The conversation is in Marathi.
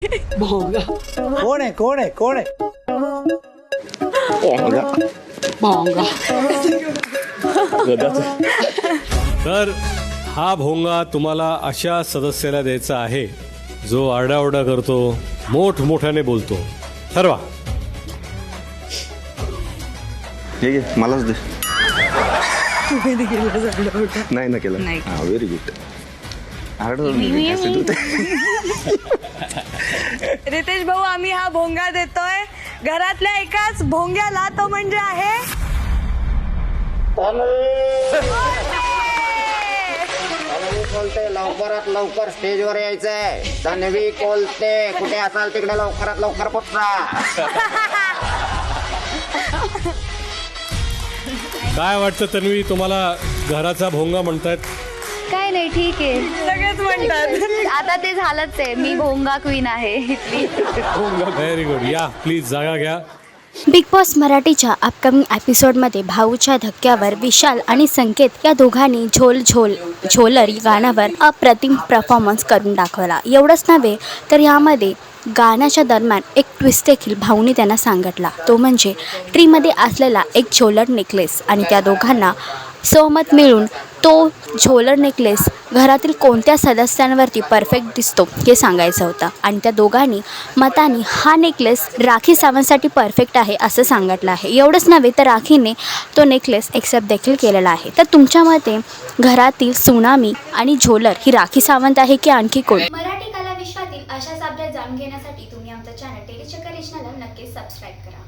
भोंगा कोण आहे कोण आहे कोण आहे भोंगा तर हा भोंगा तुम्हाला अशा सदस्याला द्यायचा आहे जो आरडाओरडा करतो, मोठमोठ्याने बोलतो. ठरवा. हे घे, मलाच दे. तुम्ही केलं नाही ना केलं. नाही. हा, व्हेरी गुड. रितेश भाऊ, आम्ही हा भोंगा देतोय घरातल्या एकाच भोंग्याला, तो म्हणजे आहे कोलते. लवकरात लवकर स्टेजवर यायचंय. तन्वी कोलते, कुठे असाल तिकडे लवकरात लवकर पोहोचा. काय वाटतं तन्वी, तुम्हाला घराचा भोंगा म्हणतायत? काय नाही, ठीक आहे. सगळेच म्हणतात. आता ते झालंच आहे, मी भोंगा क्वीन आहे इथली. Very good. या प्लीज जागा घ्या. बिग बॉस मराठीच्या अपकमिंग एपिसोडमध्ये भाऊच्या धक्क्यावर विशाल आणि संकेत या दोघांनी झोलर या गाण्यावर अप्रतिम परफॉर्मन्स करून दाखवला. एवढंच नव्हे तर यामध्ये गाण्याच्या दरम्यान एक ट्विस्ट देखील भाऊने त्यांना सांगितला. तो म्हणजे ट्रीमध्ये असलेला एक झोलर नेकलेस, आणि त्या दोघांना सहमत मिळून तो झोलर नेकलेस घरातील कोणत्या सदस्यांवरती परफेक्ट दिसतो हे सांगायचं होतं. आणि त्या दोघांनी मताने हा नेकलेस राखी सावंतसाठी परफेक्ट आहे असं सांगितलं आहे. एवढंच नव्हे तर राखीने तो नेकलेस एक्सेप्ट देखील केलेला आहे. तर तुमच्या मते घरातील सुनामी आणि झोलर ही राखी सावंत आहे की आणखी कोण? मराठी कला विश्वातील अशाच अपडेट जाणून घेण्यासाठी तुम्ही आमचं चॅनल टेलीचक्कर रिजनला नक्कीच सबस्क्राईब करा.